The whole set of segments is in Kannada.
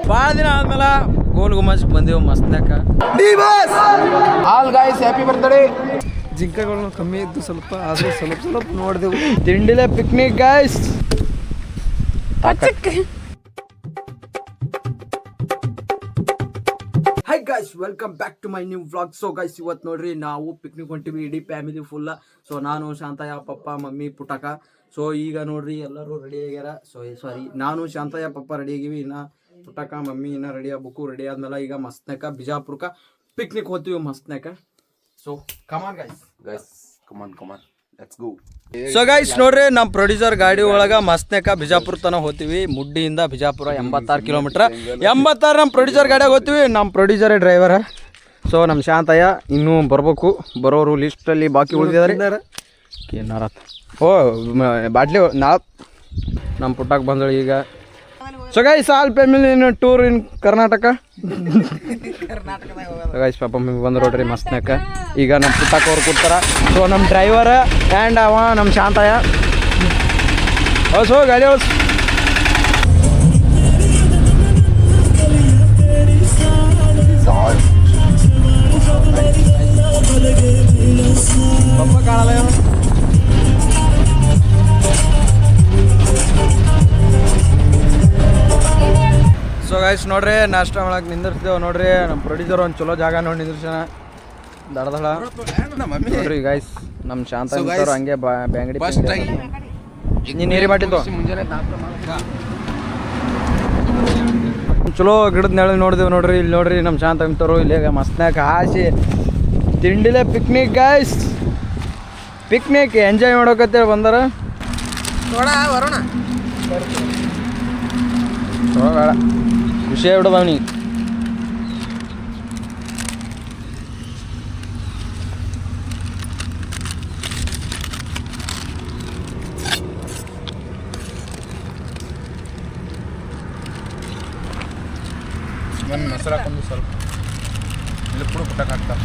ಭಾಳ ದಿನ ಆದ್ಮೇಲೆ ಗೋಲ್ ಗುಮ್ಮಚ್ ಬಂದೆವು ಮಸ್ತ್ನಾಕ. All guys happy birthday. ಜಿಂಕೆಗಳು ಕಮ್ಮಿ ಇದ್ದು ಸ್ವಲ್ಪ, ಆದರೂ ಸ್ವಲ್ಪ ನೋಡಿದೆವು. ತಿಂಡಿಲೆ picnic guys. Hi guys, welcome back to my new vlog. So guys, ಇವತ್ತು ನೋಡ್ರಿ ನಾವು ಪಿಕ್ನಿಕ್ ಹೊಂಟಿವಿ, ಇಡೀ ಫ್ಯಾಮಿಲಿ ಫುಲ್ಲ. ಸೊ ನಾನು, ಶಾಂತಯ್ಯ, ಪಪ್ಪ, ಮಮ್ಮಿ, ಪುಟಕ. ಸೊ ಈಗ ನೋಡ್ರಿ ಎಲ್ಲರೂ ರೆಡಿ ಆಗ್ಯಾರ. ಸಾರಿ, ನಾನು, ಶಾಂತಯ್ಯ, ಪಪ್ಪ ರೆಡಿ ಆಗಿವಿ. ಇನ್ನು ಪುಟಕ, ಮಮ್ಮಿ ಇನ್ನ ರೆಡಿ ಆಗ್ಬೇಕು. ರೆಡಿ ಆದ್ಮೇಲೆ ಈಗ ಮಸ್ತ್ನಾಕ ಬಿಜಾಪುರಕ್ಕೆ ಪಿಕ್ನಿಕ್ ಹೋಗ್ತೀವಿ ಮಸ್ತ್ನಾಕ. So come on guys, come on let's go. So guys ನೋಡ್ರಿ, ನಮ್ಮ ಪ್ರೊಡ್ಯೂಸರ್ ಗಾಡಿ ಒಳಗೆ ಮಸ್ತ್ನಾಕ ಬಿಜಾಪುರ ತನಕ ಹೋಗ್ತೀವಿ. ಮುಡ್ಡಿಯಿಂದ ಬಿಜಾಪುರ 86 ಕಿಲೋಮೀಟ್ರ್. 86 ನಮ್ಮ ಪ್ರೊಡ್ಯೂಸರ್ ಗಾಡಿಯಾಗ ಹೋಗ್ತೀವಿ. ನಮ್ಮ ಪ್ರೊಡ್ಯೂಸರೇ ಡ್ರೈವರ. ಸೊ ನಮ್ಮ ಶಾಂತಯ್ಯ ಇನ್ನೂ ಬರ್ಬೇಕು, ಬರೋರು ಲಿಸ್ಟಲ್ಲಿ ಬಾಕಿ ಉಳಿದಿದ್ದಾರೆ. ಏನಾರ ಓ ಬಾಟ್ಲಿ ನಾಳೆ ನಮ್ಮ ಪುಟ್ಟಕ್ಕೆ ಬಂದಳು ಈಗ. So guys, all family tour in Karnataka. Guys ಪಾಪ ಮಮ್ಮಿ ಬಂದು ನೋಡ್ರಿ ಮಸ್ತ್ನಾಕ. ಈಗ ನಮ್ಮ ಪುಟ್ಟಕ್ಕೆ ಅವ್ರು ಕೊಡ್ತಾರ. ಸೊ ನಮ್ಮ ಡ್ರೈವರ್ ಆ್ಯಂಡ್ ಅವ ನಮ್ಮ ಶಾಂತಯ್ಯ. ಸೊ ಗಾಡಿ ಹೊಸ ಪಪ್ಪ ಕಾಣಲ್ಲ. ಸೊ ಗೈಸ್ ನೋಡ್ರಿ, ನಾಷ್ಟ ಮಾಡಕ್ಕೆ ನಿಂದಿರ್ತೀವಿ ನೋಡ್ರಿ. ನಮ್ಮ ಪ್ರೊಡ್ಯೂಸರ್ ಒಂದು ಚಲೋ ಜಾಗ ನೋಡಿ ನಿಂದಿರ್ಸೋಣ. ದಡದಳ ನೋಡ್ರಿ ಗೈಸ್, ನಮ್ಮ ಶಾಂತ ಹಂಗೆ ಬ್ಯಾಂಗಡಿ ನೀನು ನೀರಿ ಮಾಡಿದ್ದು ಚಲೋ ಗಿಡದ ನೆಳ ನೋಡಿದೆವು ನೋಡ್ರಿ. ಇಲ್ಲಿ ನೋಡ್ರಿ ನಮ್ಮ ಶಾಂತ ಇಂತರು ಇಲ್ಲಿ ಮಸ್ತ್ನಾಕ ಹಾಸಿ ತಿಂಡಿಲೆ ಪಿಕ್ನಿಕ್ ಗೈಸ್. ಪಿಕ್ನಿಕ್ ಎಂಜಾಯ್ ಮಾಡೋಕತ್ತೇಳಿ ಬಂದಾರ. ಬರೋಣ ಬೇಡ ಖುಷಿ ಆಗ್ಬಿಡೋದ ಅವನಿಗೆ. ಮೊಸರು ಹಾಕೊಂಡು ಸ್ವಲ್ಪ ಇಲ್ಲಿ ಪುಟಕ್ ಹಾಕ್ತಾ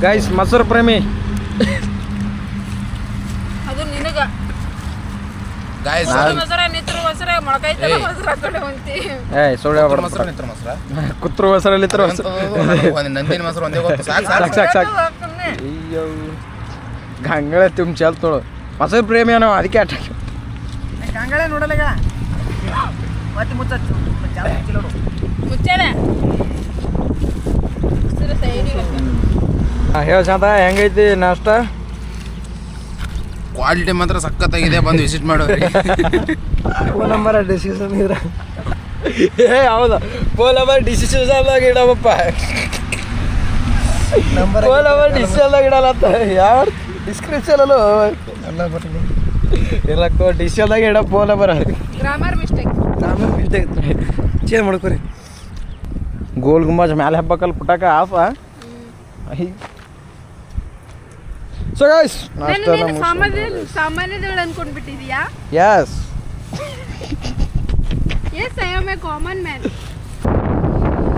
ಗೈಸ್, ಮೊಸರು ಪ್ರೇಮಿ ಅದು ನಿನಗ ಗಾಯ್ಸ್. ಕುತ್ರ ಮೊಸರಲ್ಲಿ ನಂದಿನ ಮೊಸರು ಒಂದೇ ಗೊತ್ತು. ಸಾಕು. ಅಯ್ಯೋ ಗಂಗಳ ತುಂಬ ಚಲ್ತ ನೋಡು. ಮೊಸರು ಪ್ರೇಮಿ ಅನ್ನೋ ಅದಕ್ಕೆ ಆಟ ಗಂಗಳೇ ನೋಡಲ್ಲ. ಮತ್ತೆ ಹೇಳ ಶಾಂತ, ಹೆಂಗೈತಿ ನಾಷ್ಟ? ಕ್ವಾಲಿಟಿ ಮಾತ್ರ ಸಖತ್ತಾಗಿದೆ, ಬಂದು ವಿಸಿಟ್ ಮಾಡೋರಿ. ಫೋನ್ ನಂಬರ್ ಡಿಸ್ಕ್ರಿಪ್ಷನ್ ಇದ್ರ. ಹೌದಾ, ಫೋನ್ ನಂಬರ್ ಡಿಸ್ಕ್ರಿಪ್ಷನ್ದಾಗ ಇಡವಪ್ಪ. ಫೋನ್ ನಂಬರ್ ಡಿಸ್ಕ್ರಿಪ್ಷನ್ದಾಗ ಇಡಲ್ಲ. ಯಾವ ಡಿಸ್ಕ್ರಿಪ್ಷನ್ ಅಲ್ಲೋ ಎಲ್ಲ ಬರ್ತೀನಿ ಇರಕ್ಕೋ. ಡಿಸ್ಕ್ರಿಪ್ಷನ್ದಾಗ ಇಡ phone number. Grammar mistake change ಮಾಡ್ಕೊರಿ. ಗೋಲ್ ಗುಂಬಾಜ್ ಮ್ಯಾಲೆ ಹಬ್ಬಕ್ಕಲ್ಲಿ ಪುಟಕ ಆಫ. ಸೊ ಗೈಸ್, ಸಾಮಾನ್ಯದವಳು ಅನ್ಕೊಂಡ್ಬಿಟ್ಟಿದ್ಯಾ? Yes I am a common man.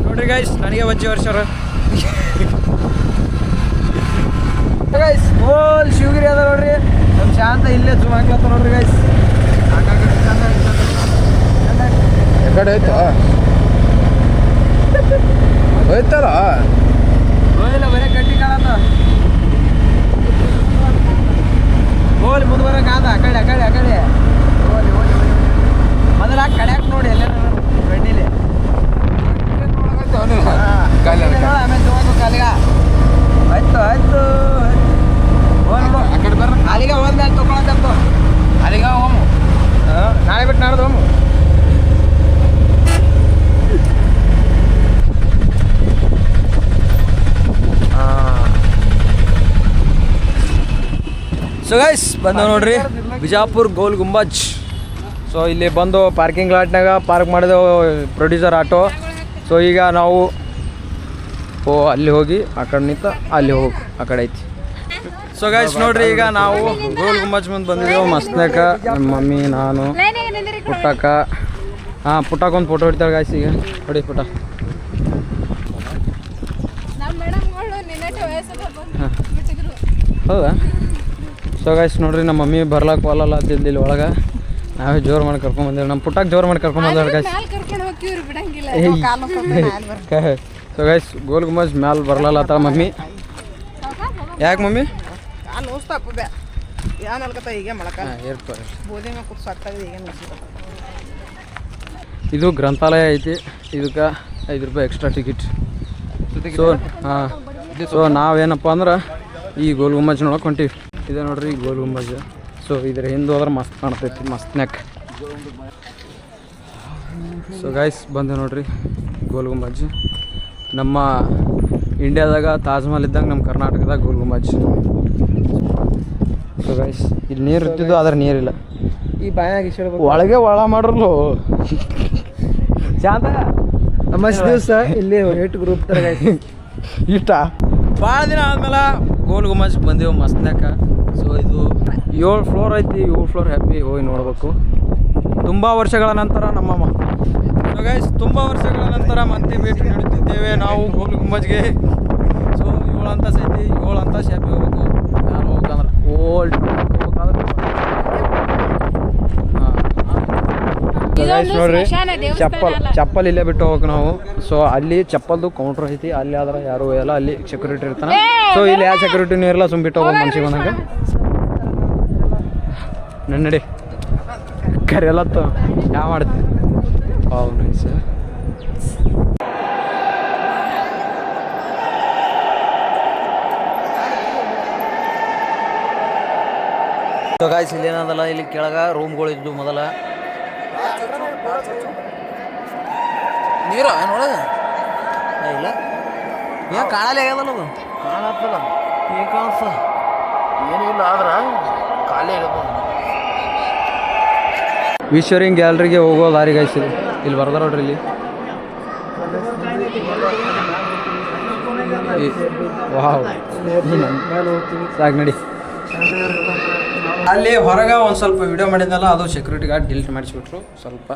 ನೋಡ್ರಿ ಗೈಸ್, ನನಗೆ ಬಜ್ಜಿ ವರ್ಷರ ಗೈಸ್. ಗೋಲ್ ಶಿವಗಿರಿ ಅದ ನೋಡ್ರಿ. ನಮ್ಮ ಶಾಂತ ಇಲ್ಲೇ ಜೂಮ್ ಹಾಕ್ಲತ್ತ ನೋಡ್ರಿ ಗೈಸ್. ಕಡೆ ಆಯ್ತಾ ಹೋಯ್ತಲ್ಲ ಹೋಗಿಲ್ಲ, ಬರೀ ಗಟ್ಟಿ ಕಾಣತ್ತ. ಹೋಲಿ ಮುಂದೆ ಬರೋಕ್ಕಾದ. ಆ ಕಡೆ ಹೋಲಿ ಮೊದಲ ಕಡ್ಯಾಕ್ ನೋಡಿ ಎಲ್ಲ ಗಡ್ಡಿಲಿ ಆಮೇಲೆ ತಗೋಬೇಕು ಕಾಲಿಗ. ಆಯ್ತು ಹೋಗ್ಬಿಡು. ಆ ಕಡೆ ಬರ್ರ. ಅಲ್ಲಿಗೆ ಹೋದ್ಮೇಲೆ ತೊಗೊಳತ್ತಪ್ಪ. ಅಲ್ಲಿಗ ಹೋಮು ನಾಳೆ ಬಿಟ್ಟು ನಾಡ್ದು ಹೋಮು. ಸೊ ಗೈಸ್, ಬಂದು ನೋಡ್ರಿ ಬಿಜಾಪುರ ಗೋಲ್ ಗುಂಬಜ್. ಸೊ ಇಲ್ಲಿ ಬಂದು ಪಾರ್ಕಿಂಗ್ ಲಾಟ್ನಾಗ ಪಾರ್ಕ್ ಮಾಡಿದೆವು ಪ್ರೊಡ್ಯೂಸರ್ ಆಟೋ. ಸೊ ಈಗ ನಾವು ಅಲ್ಲಿ ಹೋಗಿ ಆ ಕಡೆ ನಿಂತ ಅಲ್ಲಿ ಹೋಗಿ ಆ ಕಡೆ ಐತಿ. ಸೊ ಗೈಸ್ ನೋಡ್ರಿ, ಈಗ ನಾವು ಗೋಲ್ ಗುಂಬಜ್ ಮುಂದೆ ಬಂದಿದ್ದೆವು ಮಸ್ತ್ನಾಕ. ನಮ್ಮ ಮಮ್ಮಿ, ನಾನು, ಪುಟ್ಟಕ್ಕ. ಪುಟ್ಟಕ್ಕೆ ಒಂದು ಫೋಟೋ ಹೊಡಿತಾಳೆ ಗೈಸ್. ಈಗ ಹೊಡಿ ಪುಟ್ಟ. ಹೌದಾ? ಸೊ ಗೈಸ್ ನೋಡ್ರಿ, ನಮ್ಮ ಮಮ್ಮಿ ಬರ್ಲಾಕ ಹೋಗಲ್ಲ ಜಲ್ದಿ ಇಲ್ಲಿ ಒಳಗೆ. ನಾವೇ ಜೋರು ಮಾಡಿ ಕರ್ಕೊಂಬಂದೇವೆ ನಮ್ಮ ಪುಟ್ಟಾಗ ಜೋರು ಮಾಡಿ ಕರ್ಕೊಂಬಂದೇವೆ ಗೈಸ್. ಮ್ಯಾಲ್ ಕರ್ಕೊಂಡು ಹೋಗ್ತೀವ್ರಿ ಬಿಡಂಗಿಲ್ಲ ಸೊ ಗೈಸ್ ಗೋಲ್ ಗುಂಬಜ್ ಮ್ಯಾಲೆ ಬರಲತ್ತ ಮಮ್ಮಿ. ಯಾಕೆ ಮಮ್ಮಿ? ಕಾಲು ನೋಸ್ತಾಪ ಬ್ಯಾ ಏನು ಅಲ್ಕತ್ತ ಈಗ ಮೊಳಕ ಏರ್ತಾರೆ. ಬೋಧಿ ಮೇಲೆ ಕೂತ್ ಸಾಕ್ತಾಗಿದೆ ಈಗ ನೋಸ್ತಾಪ. ಇದು ಗ್ರಂಥಾಲಯ ಐತಿ. ಇದಕ್ಕೆ 5 ರೂಪಾಯಿ ಎಕ್ಸ್ಟ್ರಾ ಟಿಕೆಟ್. ಸೊ ಹಾಂ, ಸೊ ನಾವೇನಪ್ಪ ಅಂದ್ರೆ ಈ ಗೋಲ್ ಗುಂಬಜ್ ನೋಡಕ್ಕೆ ಹೊಂಟೀವಿ. ಇದೆ ನೋಡ್ರಿ ಈ ಗೋಲ್ ಗುಂಬಜ್. ಸೊ ಇದ್ರ ಹಿಂದೆ ಹೋದ್ರೆ ಮಸ್ತ್ ಕಾಣ್ತೈತಿ, ಮಸ್ತ್ನ್ಯಾಕ. ಸೊ ಗೈಸ್ ಬಂದೆ ನೋಡ್ರಿ ಗೋಲ್ ಗುಂಬಜ್. ನಮ್ಮ ಇಂಡಿಯಾದಾಗ ತಾಜ್ ಮಹಲ್ ಇದ್ದಂಗೆ ನಮ್ಮ ಕರ್ನಾಟಕದಾಗ ಗೋಲ್ ಗುಂಬಜ್. ಸೊ ಗೈಸ್ ಇಲ್ಲಿ ನೀರು ಇರ್ತಿದ್ದು ಆದ್ರೆ ನೀರಿಲ್ಲ. ಈ ಬಾಯಾಗ ಇಷ್ಟ ಒಳಗೆ ಒಳ ಮಾಡ್ರಲ್ಲೋ ಶಾಂತ. ಅಮಾಸಿ ದಿವಸ ಇಲ್ಲಿ ಏಟ್ ಗ್ರೂಪ್ ತರ ಇಷ್ಟ ಭಾಳ ದಿನ ಆದ್ಮೇಲೆ ಗೋಲ್ ಗುಂಬಜ್ ಬಂದೆವು ಮಸ್ತ್ನ್ಯಾಕ. ಸೊ ಇದು 7 ಫ್ಲೋರ್ ಐತಿ. 7 ಫ್ಲೋರ್ ಹ್ಯಾಪಿ ಹೋಗಿ ನೋಡಬೇಕು. ತುಂಬ ವರ್ಷಗಳ ನಂತರ ನಮ್ಮ ಸೊ ಗೈಸ್ ತುಂಬ ವರ್ಷಗಳ ನಂತರ ಮತ್ತೆ ಭೇಟಿ ನೀಡುತ್ತಿದ್ದೇವೆ ನಾವು ಗೋಲ್ ಗುಂಬಜ್ಗೆ. ಸೊ 7 ಅಂತಸ್ ಐತಿ. 7 ಅಂತಸ್ ಹ್ಯಾಪಿ ಹೋಗ್ಬೇಕು. ನಾನು ಹೋಗ್ಬೇಕಂದ್ರೆ ಓಲ್ಡ್ ಹೋಗ್ಬೇಕಾದ್ರೆ ನೋಡ್ರಿ ಚಪ್ಪಲ್ ಇಲ್ಲೇ ಬಿಟ್ಟು ಹೋಗ್ಬೇಕು ನಾವು. ಸೊ ಅಲ್ಲಿ ಚಪ್ಪಲ್ದು ಕೌಂಟ್ರ್ ಐತಿ. ಅಲ್ಲಿ ಆದ್ರೆ ಯಾರು ಎಲ್ಲ ಅಲ್ಲಿ ಸೆಕ್ಯೂರಿಟಿ ಇರ್ತಾನೆ. ಸೊ ಇಲ್ಲಿ ಯಾವ ಸೆಕ್ಯೂರಿಟಿನೂ ಇರಲ್ಲ, ಸುಮ್ ಬಿಟ್ಟು ಹೋಗೋದು ಮನ್ಸಿಗೆ ಬಂದಂಗೆ. ನಡಿ ಕರೆಯಲ್ಲತ್ತು ಯಾವ ಮಾಡ್ತೀವಿ. ಹೌದು ನೈಸ್. ಸೊ ಗಾಯ್ಸ್ ಇಲ್ಲಿ ಏನದಲ್ಲ, ಇಲ್ಲಿ ಕೆಳಗ ರೂಮ್ಗಳು ಇದ್ದು ಮೊದಲ. ನೀರು ನೋಡೋದು ಇಲ್ಲ ಏನು ಕಾಣಲೇ ಆಗ್ಯದಲ್ಲ ಅದು. ಕಾಣತ್ತಲ್ಲ, ಏನು ಕಾಣಿಸ್ತ ಏನಿಲ್ಲ ಆದ್ರೆ ಖಾಲಿ ಇರೋದು. ವಿಶ್ವರಿಂಗ್ ಗ್ಯಾಲರಿಗೆ ಹೋಗೋ ದಾರಿ ಗಾಯ್ಸ್ ಇಲ್ಲಿ ಬರ್ದಾರ ನೋಡ್ರಿ. ಇಲ್ಲಿ ವಾವ್ ಸಾಕು ನಡಿ. ಅಲ್ಲಿ ಹೊರಗೆ ಒಂದು ಸ್ವಲ್ಪ ವಿಡಿಯೋ ಮಾಡಿದ್ನಲ್ಲ, ಅದು ಸೆಕ್ಯೂರಿಟಿ ಗಾರ್ಡ್ ಡಿಲೀಟ್ ಮಾಡಿಸ್ಬಿಟ್ರು ಸ್ವಲ್ಪ.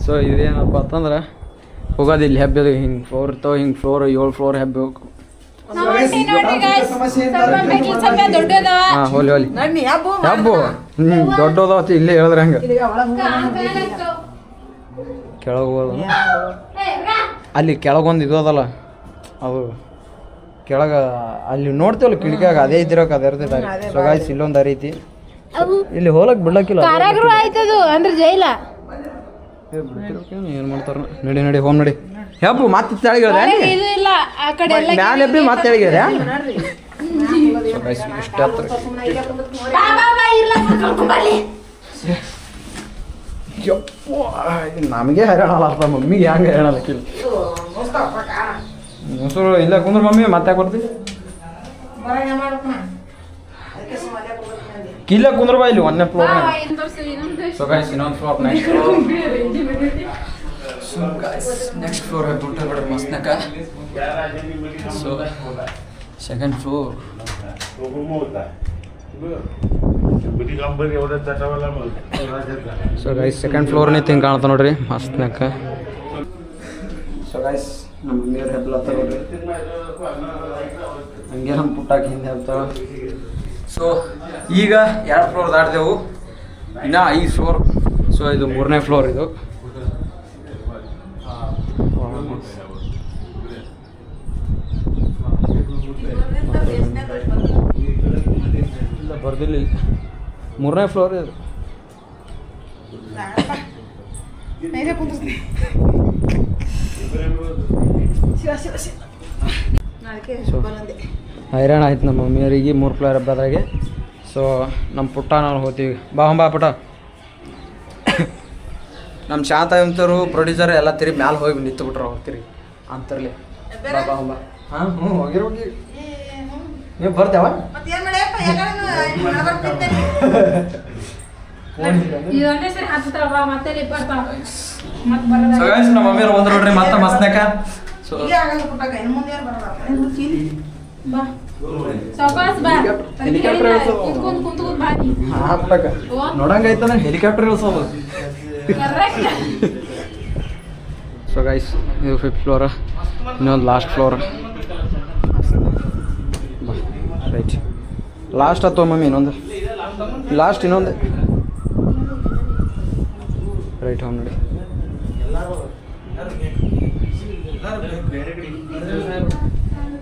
ಸೊ ಇದೇನಪ್ಪ ಅಂತಂದ್ರೆ ಹೋಗೋದು ಇಲ್ಲಿ ಹೆಬ್ಬದು ಹಿಂಗೆ ಫ್ಲೋರ್ ಇರ್ತಾವೆ. ಹಿಂಗೆ ಫ್ಲೋರ್ 7 ಫ್ಲೋರ್ ಹೆಬ್ಬಬೇಕು. ಹಾಂ ಹೋಲಿ ಹೋಲಿ ಹಬ್ಬು ದೊಡ್ಡದಾವತ್ತು ಇಲ್ಲೇ ಹೇಳಿದ್ರೆ ಹಂಗೆ ಕೆಳಗೆ ಹೋಗೋದು. ಅಲ್ಲಿ ಕೆಳಗೊಂದು ಇದು ಅದಲ್ಲ, ಅದು ಕೆಳಗೆ ಅಲ್ಲಿ ನೋಡ್ತೇವಲ್ಲ ಕಿಟಕಿಯಾಗ, ಅದೇ ಇದ್ದಿರೋಕೆ ಅದೇ ಇರ್ತಿದ್ದಾರೆ. ಸೊ ಗಾಯ್ಸ್ ಇಲ್ಲೊಂದು ದಾರಿ ಐತಿ. ಇಲ್ಲಿ ಹೋಲಕ್ ಬಿಡ್ಲಕ್ಕಿಲ್ಲ ಅಂದ್ರೆ ಜೈಲ ಏನು ಮಾಡ್ತಾರ. ನಡಿ ನಡಿ ಹೋಮ್ ನಡಿ. ಹೆಬ್ಬು ಮತ್ತೆ ತೆಳಗಿದ ಇಲ್ಲ ಆ ಕಡೆ ಎಲ್ಲ ಮ್ಯಾಲೆ ಹೆಬ್ಬಿ ಮತ್ತೆ ತೆಳಗಿದ. ಇಷ್ಟ ಹತ್ರ ನಮಗೆ ಹೈರಾಣ ಅಲ್ಲ, ಮಮ್ಮಿಗೆ ಹೆಂಗೆ ಹೈರಾಣ ಅಲ್ಲಕ್ಕಿಲ್ಲ. ಮೊಸರು ಇಲ್ಲ ಕುಂದ್ರ ಮಮ್ಮಿ ಮತ್ತೆ ಕೊಡ್ತೀವಿ. ಕಿಲ್ಲ ಕುಂದ್ರ ಬಾ ಇಲ್ಲಿ 1ನೇ ಫ್ಲೋರ್. ಸೊ ಗೈಸ್ ಇನ್ನೊಂದು floor, next floor. So guys next floor ಬಿಟ್ಟು ನೋಡ್ರಿ ಮಸ್ತ್ನಾಕ. So second floor. So guys second floor ನಿಂತು ಕಾಣ್ತಾ ನೋಡ್ರಿ ಮಸ್ತ್ನಾಕ. ಸೊ ಗೈಸ್ ನಮ್ಮ ನೀರು ಹೆಬ್ಲತ್ತ ನೋಡ್ರಿ, ಹಂಗೆ ನಮ್ಮ ಪುಟ್ಟಾಕಿ ಹಿಂದೆ ಹೇಳ್ತಾವ. ಸೊ ಈಗ 2 ಫ್ಲೋರ್ ದಾಟಿದೆವು, ಇನ್ನು 5 ಫ್ಲೋರ್. ಸೊ ಇದು 3ನೇ ಫ್ಲೋರ್. ಇದು ಇಲ್ಲ ಬರ್ದಿಲ್ಲ, 3ನೇ ಫ್ಲೋರ್ ಇದು. ಹೈರಾಣ ಆಯ್ತು ನಮ್ಮ ಮಮ್ಮಿಯವರಿಗೆ 3 ಫ್ಲೋರ್ ಹಬ್ಬದಾಗೆ. ಸೊ ನಮ್ಮ ಪುಟ್ಟ ನಾವು ಹೋಗ್ತೀವಿ. ಬಾ ಪುಟ್ಟ. ನಮ್ಮ ಶಾಂತ ಅಂತರು ಪ್ರೊಡ್ಯೂಸರ್ ಎಲ್ಲ ತಿರುಗಿ ಮ್ಯಾಲೆ ಹೋಗಿ ನಿಂತು ಬಿಟ್ರು ಹೋಗ್ತೀರಿ ಅಂತರ್ಲಿ. ಬಾ ಹಾಂ ಹ್ಞೂ ಹೋಗಿರೋಗಿ ನೀವು ಬರ್ತಾವ. ನಮ್ಮ ಮಮ್ಮಿಯವ್ರು ಒಂದು ನೋಡ್ರಿ ಮತ್ತೆ ಮಸ್ತ್ನಾಕ. ಸೊ ನೋಡಂಗೈತನ ಹೆಲಿಕಾಪ್ಟರ್ ಇಳಿಸೋದು. ಸೊ ಗೈಸ್ ಇದು 5th ಫ್ಲೋರ್, ಇನ್ನೊಂದು ಲಾಸ್ಟ್ ಫ್ಲೋರ್. ರೈಟ್ ಲಾಸ್ಟ್ ಹತ್ತೋ ಮಮ್ಮಿ, ಇನ್ನೊಂದು ಲಾಸ್ಟ್ ಇನ್ನೊಂದು ರೈಟ್ ಹೋಮ್ ನೋಡಿ.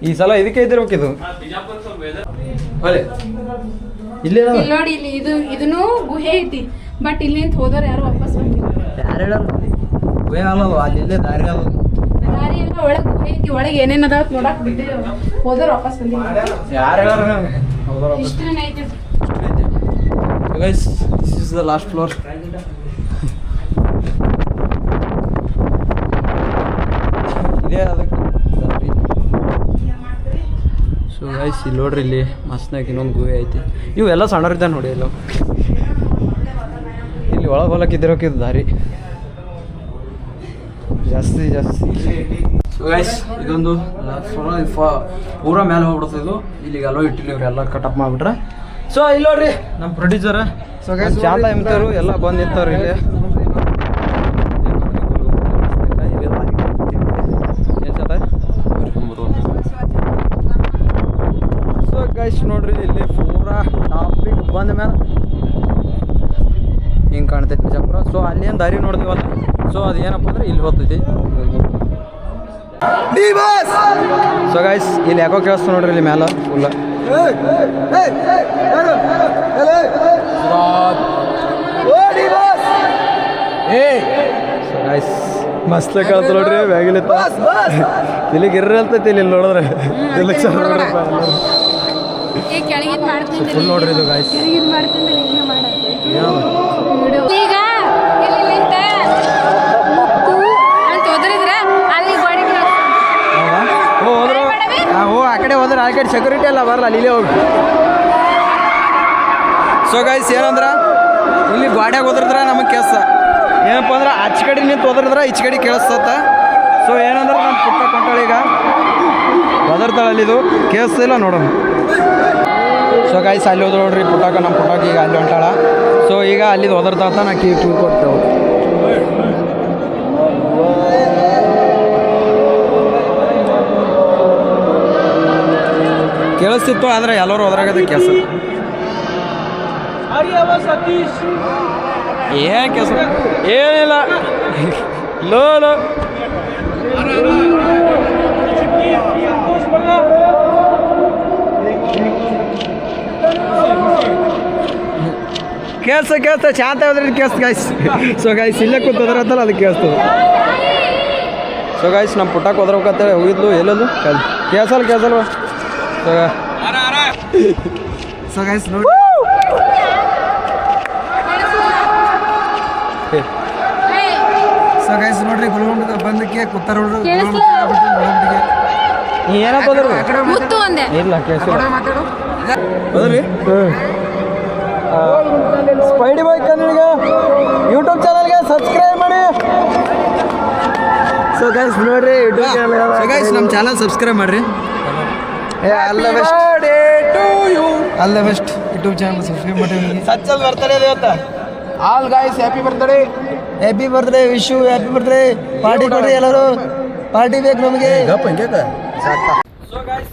ಈ ಸಲ ಇದಕ್ಕೆ ಇದ್ದಿರ್ಬೇಕಿದು ಹೊಳೆ ಇಲ್ಲೇ ಇಲ್ಲಿ ನೋಡಿ ಇಲ್ಲಿ ಇದನ್ನು ಗುಹೆ ಐತಿ ಬಟ್ ಇಲ್ಲಿಂದ ಹೋದವ್ರು ಯಾರು ವಾಪಸ್ ಬಂದಿಲ್ಲ. ಯಾರು ಹೇಳಲ್ಲ ಗುಹೆ ಅಲ್ಲದು ಅಲ್ಲಿ ಇಲ್ಲೇ ದಾರಿ ಅಲ್ಲದು ದಾರಿ ಎಲ್ಲ ಒಳಗೆ ಗುಹೆ ಐತಿ ಒಳಗೆ ಏನೇನ್ ಅದಾವತ್ ನೋಡಕ್ ಬಿಟ್ಟೆ ಹೋದವ್ರು ವಾಪಸ್ ಬಂದಿಲ್ಲ. ಯಾರು ಹೇಳಾರ ಇಷ್ಟೇನ ಐತಿ. Guys this is the last floor. ಇದೇ ಅದಕ್ಕೆ ಸೊ ಗೈಸ್ ಇಲ್ಲಿ ನೋಡ್ರಿ ಇಲ್ಲಿ ಮಸ್ತ್ನಾಗ ಇನ್ನೊಂದು ಗುಹೆ ಐತಿ. ಇವೆಲ್ಲ ಸಣ್ಣರಿದ್ದ ನೋಡಿ ಎಲ್ಲ ಇಲ್ಲಿ ಒಳಗೆ ಹೊಲಕ್ಕೆ ಇದ್ದಿರೋಕಿದ್ದು ದಾರಿ ಜಾಸ್ತಿ. ಸೊ ಗೈಸ್ ಇದೊಂದು ಪೂರ ಮೇಲೆ ಹೋಗ್ಬಿಡ್ತದೆ ಇದು. ಇಲ್ಲಿಗೆ ಅಲ್ಲೋ ಇಟ್ಟಿಲ್ಲ ಇವ್ರೆಲ್ಲ ಕಟಪ್ ಮಾಡಿಬಿಟ್ರೆ. ಸೊ ಇಲ್ಲಿ ನೋಡ್ರಿ ನಮ್ಮ ಪ್ರೊಡ್ಯೂಸರ್ ಸೊ ಗೈಸ್ ಚಾತ ಎಂತವ್ರು ಎಲ್ಲ ಬಂದು ನಿಂತವ್ರು ಇಲ್ಲಿ. ಸೊ ಗೈಸ್ ನೋಡ್ರಿ ಇಲ್ಲಿ ಪೂರಾ ಟಾಪಿಕ್ ಬಂದ ಮೇಲೆ ಹಿಂಗೆ ಕಾಣ್ತೈತಿ ಬಿಜಾಪುರ. ಸೊ ಅಲ್ಲಿ ಏನು ದಾರಿ ನೋಡ್ತೀವಲ್ಲ ಸೊ ಅದು ಏನಪ್ಪ ಅಂದ್ರೆ ಇಲ್ಲಿ ಹೋಗ್ತೈತಿ. ಸೊ ಗೈಸ್ ಇಲ್ಲಿ ಯಾಕೋ ಕೇಳಿಸ್ತು ನೋಡ್ರಿ ಇಲ್ಲಿ ಮ್ಯಾಲ ಫುಲ್ಲ. ಸೊ ಗೈಸ್ ಮಸ್ತ್ ಕೇಳ್ತ ನೋಡ್ರಿ ಬ್ಯಾಗಿಲಿ ಇಲ್ಲಿ ಗಿರ್ರಿ ಅಂತೈತಿ ಇಲ್ಲಿ ನೋಡಿದ್ರೆ ಕೆಳಗಿನ ಮಾಡ್ತೀನಿ ಫುಲ್ ನೋಡ್ರಿ ಇದು ಗೈಸ್. ಕೆಳಗಿನ ಮಾಡ್ತೀನಿ ಈಗ ಇಲ್ಲಿಂದ ಅಂತ ಹೋದ್ರಿದ್ರ ಅಲ್ಲಿ ಗಾಡಿ ಓ ಆ ಕಡೆ ಹೋದ್ರೆ ಆ ಕಡೆ ಸೆಕ್ಯೂರಿಟಿ ಎಲ್ಲ ಬರಲ್ಲ ಅಲ್ಲಿ ಇಲ್ಲೇ ಹೋಗಿ. ಸೊ ಗೈಸ್ ಏನಂದ್ರೆ ಇಲ್ಲಿ ಗಾಡ್ಯಾಗ ಹೋದ್ರಿದ್ರೆ ನಮಗೆ ಕೆಲಸ ಏನಪ್ಪ ಅಂದ್ರೆ ಆಚೆ ಕಡೆ ನಿಂತು ಹೋದ್ರಿದ್ರೆ ಈಚೆ ಕಡೆ ಕೇಳಿಸ್ತತ್ತ. ಸೊ ಏನಂದ್ರೆ ನಮ್ಮ ಪುಟ್ಟ ಕೊಂಟಾಳ ಈಗ ಒದರ್ತಾಳೆ ಅಲ್ಲಿದು ಕೇಳಿಸ್ತಿಲ್ಲ ನೋಡೋಣ. ಸೊ ಗೈಸ್ ಅಲ್ಲಿ ಹೋದ್ರು ನೋಡ್ರಿ ಪುಟ್ಟಾಕ ನಮ್ಮ ಪುಟ್ಟಾಕ ಈಗ ಅಲ್ಲಿ ಹೊಂಟಾಳ. ಸೊ ಈಗ ಅಲ್ಲಿದು ಒದರ್ತಾತ ನಾ ಕೀ ಕೊಡ್ತೇವೆ. ಕೇಳಿಸ್ತಿತ್ತು ಆದರೆ ಎಲ್ಲರೂ ಹೋದ್ರಾಗದ ಕೆಲಸ ಏನು ಕೆಲಸ ಏನಿಲ್ಲ ಲೋ ಕೇಳ್ತ ಶಾಂತ ಹೋದ್ರೆ ಕೇಳ್ತ ಗೈಸ್. ಸೊ ಗೈಸ್ ಇಲ್ಲೇ ಕೂತದ್ರತ್ತಲ್ಲ ಅದಕ್ಕೆ ಕೇಳಿಸ್ತದೆ. ಸೊ ಗೈಸ್ ನಮ್ಮ ಪುಟ್ಟಕ್ಕೆ ಹೋದ್ರಬೇಕಂತೇಳಿ ಹೋಗಿದ್ಲು ಎಲ್ಲದು ಕೇಳ್ಸಲ್ವ. ಸೊ ಗೈಸ್ ನೋಡಿ ಸೊ ಗೈಸ್ ನೋಡ್ರಿ ಗುಲ್ಗೊಂಡ ಬಂದಕ್ಕೆ ಕೂತಾರ ನೋಡ್ರಿ. ಏನಪ್ಪ ಮುತ್ತು ಒಂದೇ ಇಲ್ಲ ಕೇಳಿಸಿ ಹೌದ್ರಿ. ಸ್ಪೈಡಿ ಬಾಯ್ ಕನ್ನಡಿಗ ಯೂಟ್ಯೂಬ್ ಚಾನಲ್ಗೆ ಸಬ್ಸ್ಕ್ರೈಬ್ ಮಾಡಿ. ಸೊ ಗೈಸ್ ನೋಡ್ರಿ ಯೂಟ್ಯೂಬ್ ಚಾನಲ್. ಸೊ ಗೈಸ್ ನಮ್ಮ ಚಾನಲ್ ಸಬ್ಸ್ಕ್ರೈಬ್ ಮಾಡ್ರಿ. All the best YouTube channel subscribe ಮಾಡಿ. ಸಚ್ಚಲ್ ಬರ್ತಡೇ ಇವತ್ತ. All guys happy birthday. Happy birthday wish you happy birthday. Party ಕೊಡ್ರಿ ಎಲ್ಲರೂ, ಪಾರ್ಟಿ ಬೇಕು ನಮಗೆ. ಸೊ ಗೈಸ್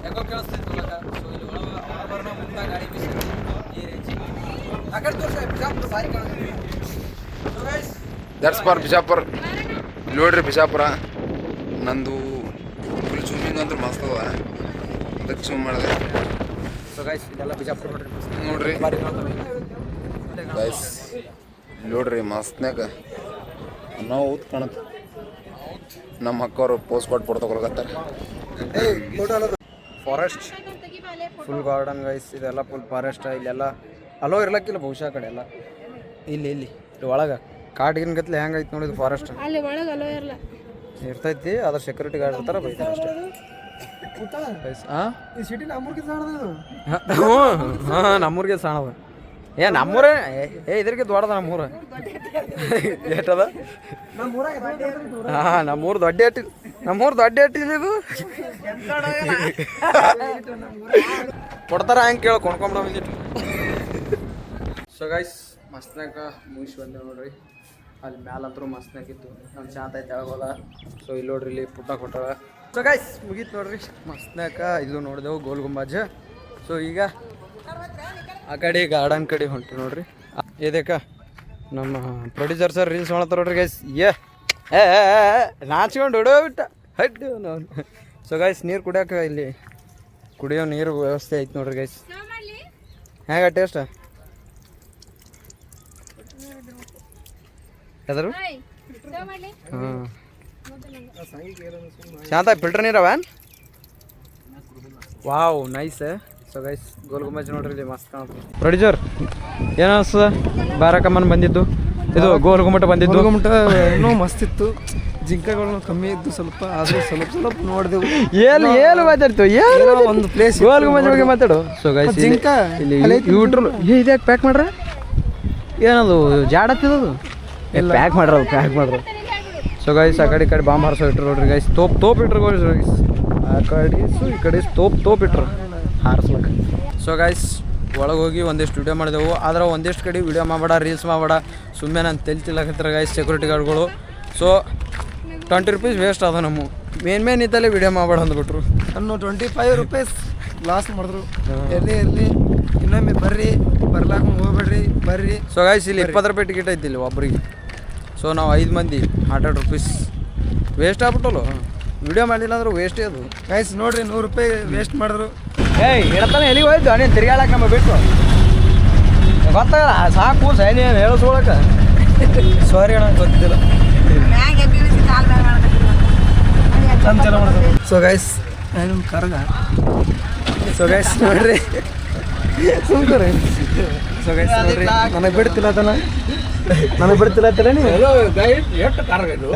ಯಾಕೋ ಕೇಳಿಸ್ತಿತ್ತು ದಟ್ಸ್ ಫಾರ್ ಬಿಜಾಪುರ. ನೋಡ್ರಿ ಬಿಜಾಪುರ ನಂದು ಫುಲ್ ಜೂಮಿಂಗ್ ಅಂದ್ರೆ ಮಸ್ತ್ ಅದ, ಅದಕ್ಕೆ ಜೂಮ್ ಮಾಡಿದೆ. ಸೊ ಗೈಸ್ ಇದೆಲ್ಲ ಬಿಜಾಪುರ ನೋಡ್ರಿ ಗೈಸ್ ನೋಡ್ರಿ ಮಸ್ತ್ನಾಗ ನಾವು ಊತ್ ಕಾಣುತ್ತೆ. ನಮ್ಮ ಅಕ್ಕವರು ಪೋಸ್ಟ್ ಕೊಟ್ಟು ಫೋಟೋ ತಗೊಳಕತ್ತಾರೆ. ಫಾರೆಸ್ಟ್ ಫುಲ್ ಗಾರ್ಡನ್ ಗೈಸ್ ಇದೆಲ್ಲ ಫುಲ್ ಫಾರೆಸ್ಟ್. ಇಲ್ಲೆಲ್ಲ ಅಲೋ ಇರ್ಲಕ್ಕಿಲ್ಲ ಬಹುಶಃ ಕಡೆ ಎಲ್ಲ. ಇಲ್ಲಿ ಇಲ್ಲಿ ಒಳಗೆ ಕಾಡಿನ ಗತ್ಲೆ ಹೆಂಗೈತೆ ನೋಡಿದ್ದು ಫಾರೆಸ್ಟ್ ಅಲ್ಲಿ ಒಳಗೆ ಅಲೋ ಇರಲ್ಲ ಇರ್ತೈತಿ. ಅದ್ರ ಸೆಕ್ಯೂರಿಟಿ ಗಾರ್ಡ್ ಇರ್ತಾರೆ ಬೈತಾರೆ ಅಷ್ಟೇ. ಹಾಂ ನಮ್ಮೂರಿಗೆ ಸಾಣದ ನಮ್ಮೂರೇ ಇದ್ರಿಗೆ ದೊಡ್ಡದ ನಮ್ಮೂರ ಎಷ್ಟದ. ಹಾಂ ನಮ್ಮೂರು ದೊಡ್ಡ ಎಟ್ಟಿ, ನಮ್ಮೂರು ದೊಡ್ಡ ಎಟ್ಟಿಲ್ಲ ಇದು ಕೊಡ್ತಾರ ಹಂಗೆ ಕೇಳಿ ಕೊಂಡ್ಕೊಂಬಿಡ. ಸೊ ಗೈಸ್ ಮಸ್ತ್ನಾಗ ಮುಗಿಸಿ ಬಂದೆ ನೋಡ್ರಿ. ಅಲ್ಲಿ ಮ್ಯಾಲಂತರೂ ಮಸ್ತ್ನಾಗಿತ್ತು. ನಮ್ಮ ಶಾಂತ ಐತೆ ಆಗೋಲ್ಲ. ಸೊ ಇಲ್ಲಿ ನೋಡ್ರಿ ಇಲ್ಲಿ ಪುಟ್ಟ ಕೊಟ್ಟಾಳ. ಸೊ ಗೈಸ್ ಮುಗೀತು ನೋಡ್ರಿ ಮಸ್ತ್ನಾಗ ಇದು ನೋಡಿದೆವು ಗೋಲ್ ಗುಂಬಾಜ್. ಸೊ ಈಗ ಆ ಕಡೆ ಗಾರ್ಡನ್ ಕಡೆ ಹೊಂಟು ನೋಡ್ರಿ. ಇದಕ್ಕ ನಮ್ಮ ಪ್ರೊಡ್ಯೂಸರ್ ಸರ್ ರೀಲ್ಸ್ ಮಾಡ್ತಾರೆ ನೋಡ್ರಿ ಗೈಸ್ ನಾಚ್ಕೊಂಡು ಬಿಟ್ಟ ಹಡ್ಡು ನಾವು. ಸೊ ಗೈಸ್ ನೀರು ಕುಡಿಯೋಕೆ ಇಲ್ಲಿ ಕುಡಿಯೋ ನೀರು ವ್ಯವಸ್ಥೆ ಐತೆ ನೋಡ್ರಿ ಗೈಸ್. ಹೇಗ ಟೇಸ್ಟ್ ಯಾವ್ದಾರು ಹಾಂ ಶಾಂತ ಫಿಲ್ಟರ್ ನೀರವ wow nice. So guys Gol Gumbaz ನೋಡ್ರಿ ಇಲ್ಲಿ ಮಸ್ತ್ ಕಾಣುತ್ತೆ. ಪ್ರೊಡ್ಯೂಸರ್ ಏನು ಅನಿಸ್ತದ ಬಾರಕಮ್ಮನ್ ಬಂದಿದ್ದು ಇದು ಗೋಲ್ ಗುಮ್ಮಟ ಬಂದಿದ್ದು? ಗುಮ್ಮಟ ಏನೋ ಮಸ್ತ್ ಇತ್ತು, ಜಿಂಕೆಗಳು ಕಮ್ಮಿ ಇದ್ದು ಸ್ವಲ್ಪ, ಆದರೂ ಸ್ವಲ್ಪ ನೋಡಿದೆವು. ಏನು ಮಾತಾಡ್ತು ಏನು ಒಂದು ಪ್ಲೇಸ್ ಗೋಲ್ ಗುಂಬಜ್ ಬಗ್ಗೆ ಮಾತಾಡು. ಸೊ ಗೈಸ್ ಜಿಂಕ ಇಲ್ಲಿ ಯೂಟ್ರಲ್ ಇದ್ಯಾಕೆ ಪ್ಯಾಕ್ ಮಾಡ್ರ? ಏನದು ಜಾಡತ್ತಿದದು? ಪ್ಯಾಕ್ ಮಾಡ್ರ. ಸೊ ಗೈಸ್ ಆ ಕಡೆ ಬಾಂಬ್ ಹಾರಿಸೋ ಇಟ್ರು ನೋಡ್ರಿ ಗೈಸ್. ತೋಪ್ ಇಟ್ರು ಗೈಸ್. ಆ ಕಡೆ ಈ ಕಡೆ ತೋಪ್ ಇಟ್ರು ಹಾರಿಸ್ಲಕ್ಕ. ಸೊ ಗೈಸ್ ಒಳಗೆ ಹೋಗಿ ಒಂದಿಷ್ಟು ವಿಡಿಯೋ ಮಾಡಿದೆವು. ಆದ್ರೆ ಒಂದಿಷ್ಟು ಕಡೆ ವಿಡಿಯೋ ಮಾಡಬೇಡ, ರೀಲ್ಸ್ ಮಾಡಬೇಡ, ಸುಮ್ಮನೆ ನಾನು ತಿಲ್ತಿಲ್ಲಕತ್ತರ ಗೈಸ್ ಸೆಕ್ಯೂರಿಟಿ ಗಾರ್ಡ್ಗಳು. ಸೊ 20 ರೂಪೀಸ್ ವೇಸ್ಟ್ ಅದ ನಮ್ಮ ಮೇನ್ ಇತ್ತಲ್ಲೇ ವಿಡಿಯೋ ಮಾಡಬೇಡ ಅಂದ್ಬಿಟ್ರು. ನಾನು 25 ರೂಪೀಸ್ ಲಾಸ್ ಮಾಡಿದ್ರು. ಎಲ್ಲಿ ಇನ್ನೊಮ್ಮೆ ಬರ್ರಿ, ಬರ್ಲಾಕ ಹೋಗ್ಬೇಡ್ರಿ, ಬರ್ರಿ. ಸೊ ಗೈಸ್ ಇಲ್ಲಿ 20 ರೂಪಾಯಿ ಟಿಕೆಟ್ ಐತಿ ಇಲ್ಲಿ ಒಬ್ರಿಗೆ. ಸೊ ನಾವು 5 ಮಂದಿ 100 ರೂಪೀಸ್ ವೇಸ್ಟ್ ಆಗ್ಬಿಟ್ಟಲ್ಲ. ವಿಡಿಯೋ ಮಾಡಲಿಲ್ಲ ಅಂದ್ರೆ ವೇಸ್ಟೇ ಅದು ಗೈಸ್. ನೋಡ್ರಿ 100 ರೂಪಾಯಿ ವೇಸ್ಟ್ ಮಾಡಿದ್ರು. ಹೇಳ್ತಾನೆ ಎಲ್ಲಿಗೆ ಹೋಯ್ತು ನೀನು ತಿರ್ಗಾಡಕ್ಕೆ ನಮ್ಮ ಬಿಟ್ಟು ಗೊತ್ತಾಗಲ್ಲ ಸಾಕು ಸೈನಿ ಹೇಳಿಸ್ಕೊಳಕ್ಕೆ. ಸಾರಿ ಅಣ್ಣ, ಗೊತ್ತಿಲ್ಲ. ಸೊ ಗೈಸ್ ನಾನು ಕರ್ಗ. ಸೊ ಗೈಸ್ ನೋಡ್ರಿ ಸುಮ್ಕರಿ. ಸೊ ಗೈಸ್ ನೋಡ್ರಿ ನನಗೆ ಬಿಡ್ತಿಲ್ಲತನ ನೀವು ಎಷ್ಟು ಕಾರ್ಗ ಇದು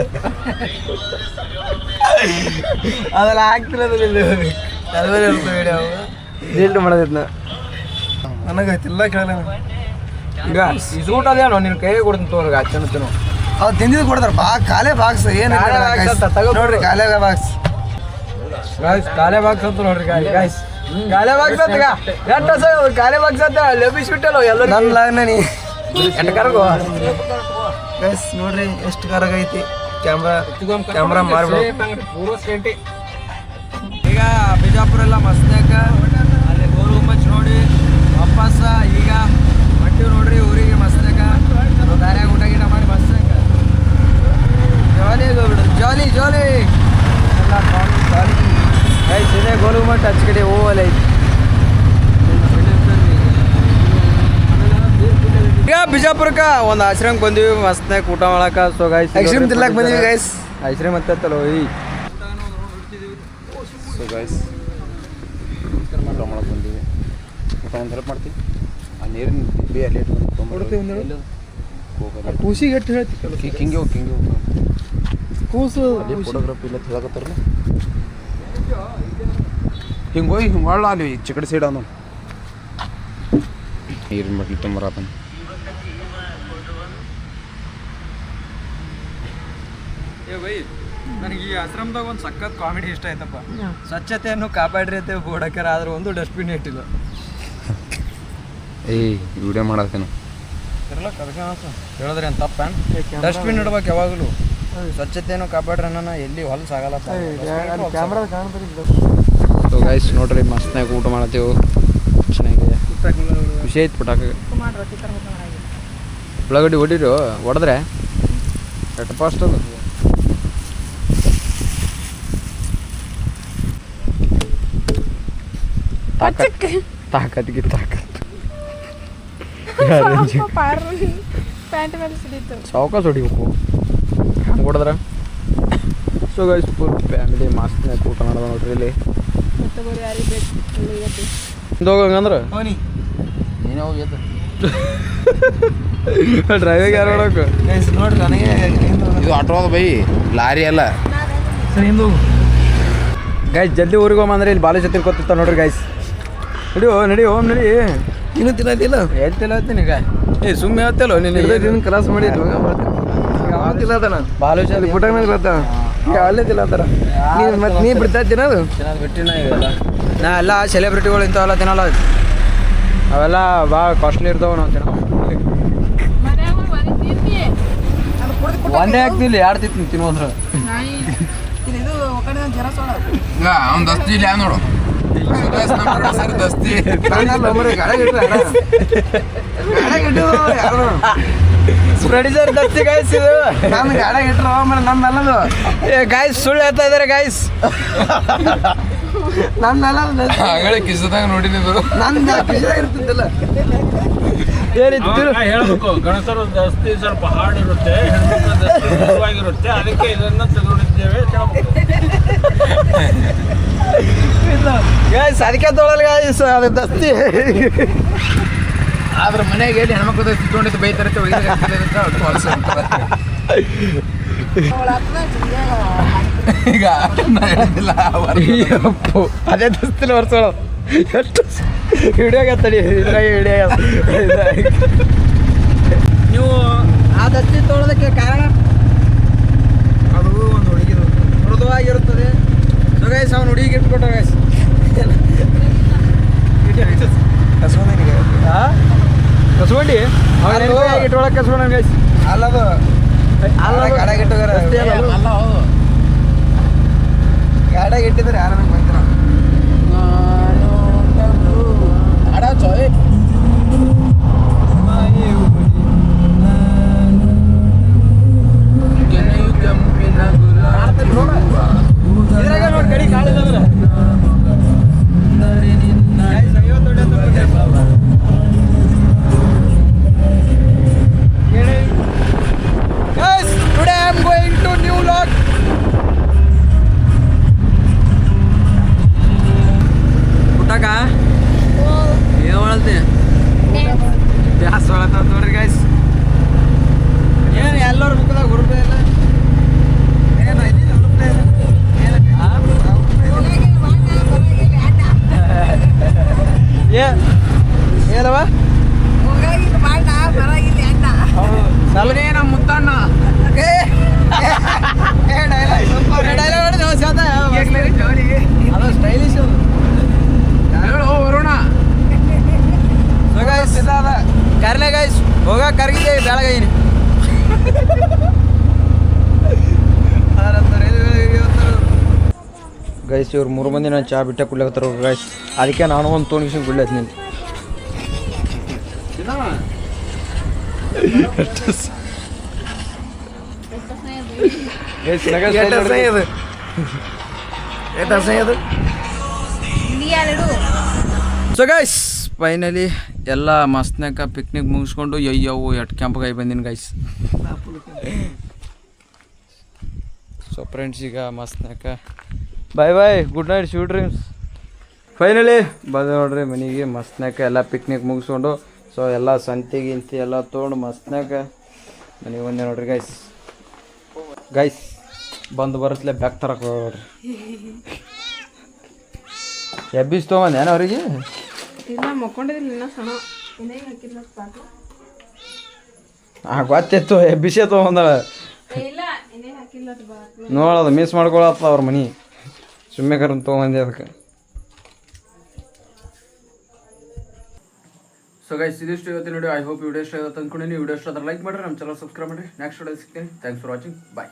ಅದೆಲ್ಲ ಆಗ್ತಿಲ್ಲ ಡಿಲೀಟ್ ಮಾಡೋದಿದ್ನ ನನಗೆ ತಿಲ್ಲ ಕೇಳಲ್ಲ. ಈಗ ಇಸ್ಕೂಟ ಅದೇನೋ ನಿನ್ನ ಕೈಗೆ ಕೊಡ್ತೀನಿ ತೋರ್ಗ ಅಚ್ಚನ ಅವ್ರು ತಿಂದಿದ್ದು ಕೊಡ್ತಾರ ಕಾಲೇ ಬಾಕ್ಸ್ ಏನು ನೋಡ್ರಿ ಕಾಲೇ ಬಾಕ್ಸ್. ಕಾಲೇ ಬಾಕ್ಸ್ ಅಂತ ನೋಡ್ರಿ ಗಾಯ್ಸ್. ಕಾಲೇ ಬಾಕ್ಸ್ ಅಂತ ಕಾಲೇ ಬಾಕ್ಸ್ ಅಂತ ಲಭಿಸ್ಬಿಟ್ಟಲ್ಲ ಎಲ್ಲ ನನ್ನ ಲಾಗ್ನ ನೀ ಎಂಟು ಕರ್ಗೋ ಗೈಸ್. ನೋಡ್ರಿ ಎಷ್ಟು ಕರಗ ಐತಿ. ಕ್ಯಾಮ್ರಾ ಮಾರ್ಬಿಡು. ಈಗ ಬಿಜಾಪುರ ಎಲ್ಲ ಮಸ್ತ್ಯಾಕ ಅಲ್ಲಿ ಗೋಲ್ ಗುಂಬಜ್ ನೋಡಿ ವಾಪಸ್ ಈಗ ಹೊಂಟಿವಿ ನೋಡ್ರಿ ಊರಿಗೆ ಮಸ್ತ್ಯಾಕ. ದಾರ್ಯಾಗ ಊಟ ಗೀಟ ಮಾಡಿ ಮಸ್ತ್ಯಾಕ ಜಾಲಿ ಎಲ್ಲ ಜಾಲಿ ಗೈಸ್. ಇದೇ ಗೋಲ್ ಗುಂಬಜ್ ಹಚ್ಚ ಕಡೆ ಹೋಗಲ್ಲ ಐತಿ. ಈಗ ಬಿಜಾಪುರಕ್ಕೆ ಒಂದು ಆಶ್ರಮಕ್ಕೆ ಬಂದಿವಿ ಮಸ್ತ್ನಾಗ ಊಟ ಮಾಡಕ. ಸೊ ಗೈಸ್ ಐಸ್ಕ್ರೀಮ್ ತಿನ್ಲಾಕ್ ಬಂದೀವಿ ಗೈಸ್. ಐಸ್ಕ್ರೀಮ್ ಅಂತಲ್ಲ ಈ ಸೊ ಗೈಸ್ ಊಟ ಮಾಡಕ್ಕೆ ಬಂದೀವಿ. ಊಟ ಒಂದು ಹೆಲ್ಪ್ ಮಾಡ್ತೀವಿ. ಆ ನೀರಿನ ಬಿ ಅಲ್ಲಿ ಕೂಸಿಗೆ ಎಷ್ಟು ಹೇಳ್ತಿ ಹಿಂಗೆ ಹೋಗಿ ಕೂಸು ಫೋಟೋಗ್ರಫಿ ಇಲ್ಲ ಹೇಳಕತ್ತಾರಲ್ಲ ಹಿಂಗೆ ಹೋಗಿ ಹಿಂಗೆ ಮಾಡಲ್ಲ ಅಲ್ಲಿ ಚಿಕಡೆ ಸೈಡ್ ಅವನು ನೀರಿನ ಮಟ್ಲಿ ತುಂಬರಾತನ. ನನಗೆ ಈ ಆಶ್ರಮದಾಗ ಒಂದು ಸಖತ್ ಕಾಮಿಡಿ ಇಷ್ಟ ಆಯ್ತಪ್ಪ. ಸ್ವಚ್ಛತೆಯನ್ನು ಕಾಪಾಡ್ರಿ ಅಂತ ಬೋರ್ಡ್ ಹಾಕ್ಯಾರ, ಆದ್ರೆ ಒಂದು ಡಸ್ಟ್ಬಿನ್ ಇಟ್ಟಿಲ್ಲ. ವಿಡಿಯೋ ಮಾಡತ್ತೇನು ಹೇಳಿದ್ರೆ ಏನು ತಪ್ಪ? ಡಸ್ಟ್ಬಿನ್ ಇಡ್ಬೇಕು ಯಾವಾಗಲೂ. ಸ್ವಚ್ಛತೆಯನ್ನು ಕಾಪಾಡ್ರಿ ಅನ್ನೋ ಎಲ್ಲಿ ಹೊಲಸು ಆಗಲ್ಲಪ್ಪ. ಕ್ಯಾಮ್ರಾ ಕಾಣ್ತಾರೆ. ಸೊ ಗೈಸ್ ನೋಡ್ರಿ ಮಸ್ತ್ನಾಗ ಊಟ ಮಾಡತ್ತೀವಿ. ಚೆನ್ನಾಗಿದೆ, ಖುಷಿ ಆಯ್ತು ಪಟಾಕ. ಉಳ್ಳಾಗಡ್ಡಿ ಹೊಡಿರು ಹೊಡೆದ್ರೆ ಎಟ್ ಫಾಸ್ಟ್ ಅದು. ತಾಕತ್ತಿಗೆ ಸಾವಕಾಶ ಹೊಡಿಬೇಕು ಹಂಗೆ ಹೊಡೆದ್ರೆ. ಸೊ ಗೈಸ್ ಫುಲ್ ಫ್ಯಾಮಿಲಿ ಮಸ್ತ್ನಾಗ ಊಟ ಮಾಡೋದು ನೋಡ್ರಿ ಇಲ್ಲಿ. ಹೋಗಂಗಂದ್ರೆ ನೀನೇ ಹೋಗಿ ಡ್ರೈವಿಂಗ್ ಯಾರು ನೋಡೋಕೆ ನೋಡ್ರಿ ನನಗೆ ಇದು ಆಟೋ ಅದ ಬೈ, ಲಾರಿ ಅಲ್ಲ. ಸರಿ ಹಿಂದು ಗೈಸ್ ಜಲ್ದಿ ಊರಿಗೆ ಹೋಗಂದ್ರೆ ಇಲ್ಲಿ ಬಾಲು ಜೊತೆ ಕೊತ್ತಿರ್ತಾವ ನೋಡ್ರಿ ಗೈಸ್. ನಡಿ ಹೋಮ್ ನಡಿ. ಇನ್ನೂ ತಿನ್ನೋದಿಲ್ಲ ಹೇಳ್ತಿಲ್ಲ ಹೇಳ್ತೀನಿ ಈಗ. ಸುಮ್ಮನೆ ಹೇಳ್ತಿಲ್ಲ ನೀನು ಕ್ರಾಸ್ ಮಾಡಿದ್ದು ತಿನ್ನತಾನ ಬಾಲು ಅಲ್ಲಿ ಪುಟನಾಗ ಇರತ್ತಾನ ಈಗ ಅಲ್ಲೇ ತಿನ್ನತ್ತಾರ. ಮತ್ತೆ ನೀ ಬಿಡ್ತಾ ತಿನ್ನೋದು ಬಿಟ್ಟಿನ ಇವೆಲ್ಲ ನಾ ಎಲ್ಲ ಸೆಲೆಬ್ರಿಟಿಗಳು ಇಂಥವೆಲ್ಲ ತಿನ್ನಲ್ಲ. ಅವೆಲ್ಲ ಭಾಳ ಕಾಸ್ಟ್ಲಿ ಇರ್ತಾವೆ. ನಾವು ತಿನ್ನೋ ಒಂದೇ ಹಾಕ್ತಿಲ್ಲ 2 ತಿಂತೀನಿ ತಿನ್ನೋದ್ರ. ಇದು ಕಡೆ ಜರ ಸೋಡ ಅವ್ನು ದಸ್ತಿ ಇಲ್ಲ ನೋಡು. ಸರ್ ದಸ್ತಿ ಪ್ರೊಡ್ಯೂಸರ್ ದತ್ತಿ ಗಾಯ್ಸ್ ಇದು ನಾನು ಗಾಡಿಯಾಗ ಇಟ್ರು ಆಮೇಲೆ ನಮ್ಮೆಲ್ಲದು ಗಾಯ್ಸ್ ಸುಳ್ಳು ಹೇಳ್ತಾ ಇದಾರೆ ಗಾಯ್ಸ್. ನಮ್ಮೆಲ್ಲ ಆಗಲೇ ಕಿಸದಾಗ ನೋಡಿದ್ದು ನಂದು ಕಿಶದಾಗ ಇರ್ತಿದ್ದಿಲ್ಲ. ಏನಿತ್ತು ಹೇಳ್ಬೇಕು ಗಣಸರು ದಸ್ತಿ ಸ್ವಲ್ಪ ಹಾರ್ಡ್ ಇರುತ್ತೆ, ಹೆಣ್ಮಕ್ಳ ದಸ್ತಿ ಮೃದುವಾಗಿರುತ್ತೆ, ಅದಕ್ಕೆ ಇದನ್ನ ತಗೊಂಡಿದ್ದೇವೆ. ಗಾಯ್ಸ್ ಅದಕ್ಕೆ ತೊಗೊಳಲ್ಲ ಗಾಯ್ಸ್, ಅದು ದಸ್ತಿ. ಆದ್ರೆ ಮನೆಗೆ ಹೇಳಿ ಹೆಣ್ಮಕ್ಳು ತಿಳ್ಕೊಂಡಿದ್ದು ಬೈತಾರತ್ತೆ ಈಗ ನಾ ಹೇಳಿದ್ದಿಲ್ಲ ಅಪ್ಪು, ಅದೇ ದಸ್ತಿನ ವರ್ಷಗಳು ಎಷ್ಟು ಹಿಡಿಯೋಗ ತಡಿ ಹಿಡಿಯೋಗ. ನೀವು ಆ ದಸ್ತಿ ತೊಗೊಳೋದಕ್ಕೆ ಕಾರಣ ಅದು ಒಂದು ಹುಡುಗಿದು ಮೃದುವಾಗಿರುತ್ತದೆ. ಸೊ ಗೈಸ್ ಅವ್ನು ಹುಡುಗಿಗೆ ಇಟ್ಕೊಟ್ಟ ಗೈಸ್ ಕಸ್ಕೊಂಡನಿಗೆ ಕಸ್ಕೊಂಡಿ ಇಟ್ಕೊಳಕ್ ಕಸ್ಕೊಂಡ ಗೈಸ್. ಅಲ್ಲದು ಗಾಡಿಯಾಗ ಇಟ್ಟೋಗಾರ ಗಾಡಿಯಾಗ ಇಟ್ಟಿದ್ರೆ ಯಾರು ನಂಗೆ ಬಂದಿರ ಇದ್ರಾಗ ನೋಡಿ ಗಡಿ ಕಾಳಿದ್ರೆ Guys, today I am going to New Lock. ಊಟಕ್ಕ ಏನು ಮಾಡಲ್ತಿ ಗ್ಯಾಸ್ ಹೊಳತ್ತ ನೋಡ್ರಿ ಗೈಸ್. ಏನು ಎಲ್ಲರೂ ಮುಖದಾಗ ಹುರುಪೇ ಇಲ್ಲ. ಏನು ಇಲ್ಲಿ ಹುಡುಕ್ತಾ ಇದೆ ಏನವ ಸಲನೇ ನಮ್ಮ ಮುತ್ತಣ್ಣ ಅದು ಸ್ಟೈಲಿಶ್ ಹೇಳು ವರುಣ ಕರ್ಲೆ ಗೈಸ್ ಹೋಗ ಕರ್ಗಿದೆ ಬೆಳಗೈನಿ. ಗೈಸ್ ಇವ್ರು 3 ಮಂದಿ ನಾನು ಚಹಾ ಬಿಟ್ಟೆ ಕುಡ್ಲಾಕತ್ತಾರ ಗೈಸ್. ಅದಕ್ಕೆ ನಾನು ಒಂದು ತೋಣಿಸಿ ಕುಡ್ಲತ್ತೀನಿ ನೀನು. ಸೊ ಗೈಸ್ ಫೈನಲಿ ಎಲ್ಲ ಮಸ್ತ್ನಾಗ ಪಿಕ್ನಿಕ್ ಮುಗಿಸ್ಕೊಂಡು ಅಯ್ಯವು ಎಟ್ ಕ್ಯಾಂಪ್ಗೆ ಬಂದಿನಿ ಗೈಸ್. ಸೊ ಫ್ರೆಂಡ್ಸ್ ಈಗ ಮಸ್ತ್ನಾಕ bye bye good night sweet dreams. Finally ಬಂದು ನೋಡ್ರಿ ಮನೆಗೆ ಮಸ್ತ್ನಾಕ ಎಲ್ಲ ಪಿಕ್ನಿಕ್ ಮುಗಿಸ್ಕೊಂಡು. ಸೊ ಎಲ್ಲ ಸಂತಿ ಗಿಂತಿ ಎಲ್ಲ ತೊಗೊಂಡು ಮಸ್ತ್ನಾಗ ಮನೆಗೆ ಬಂದೆ ನೋಡ್ರಿ ಗೈಸ್. ಗೈಸ್ ಬಂದು ಬರತ್ಲೆ ಬ್ಯಾಗ್ ತರಕ್ಕೆ ನೋಡ್ರಿ. ಎಬ್ಬಿಸ್ ತೊಗೊಂಬಂದು ಏನೋ ಅವ್ರಿಗೆ ಇಲ್ಲ ಮಕ್ಕೊಂಡಿದ್ದಿಲ್ಲ ಇನ್ನ ಸಣ್ಣ ಇನ್ನೇನು ಹಾಕಿಲ್ಲ ಸಾಕು. ಗೊತ್ತಿತ್ತು ಎಬ್ಬಿಸೇ ತೊಗೊಂಡಳ ಇಲ್ಲ ಇನ್ನೇನು ಹಾಕಿಲ್ಲ ನೋಡೋದು ಮಿಸ್ ಮಾಡ್ಕೊಳತ್ತ ಅವ್ರ ಮನೆ ಸುಮ್ಮನೆ ಕರನ್ ತೊಗೊಂಬಂದೆ ಅದಕ್ಕೆ. ಸೊ ಗೈಸ್ ಇದಿಷ್ಟು ಇವತ್ತಿನ ವಿಡಿಯೋ. ಐ ಹೋಪ್ ವಿಡಿಯೋ ಇಷ್ಟ ಆಗುತ್ತೆ ಅಂದ್ಕೊಂಡಿನಿ. ವಿಡಿಯೋ ಇಷ್ಟ ಆದ್ರೆ ಲೈಕ್ ಮಾಡಿರಿ, ನಮ್ಮ ಚಾನಲ್ ಸಬ್ಸ್ಕ್ರೈಬ್ ಮಾಡಿರಿ. ನೆಕ್ಸ್ಟ್ ವಿಡಿಯೋ ಸಿಗ್ತೀನಿ. Thanks for watching. ಬಾಯ್.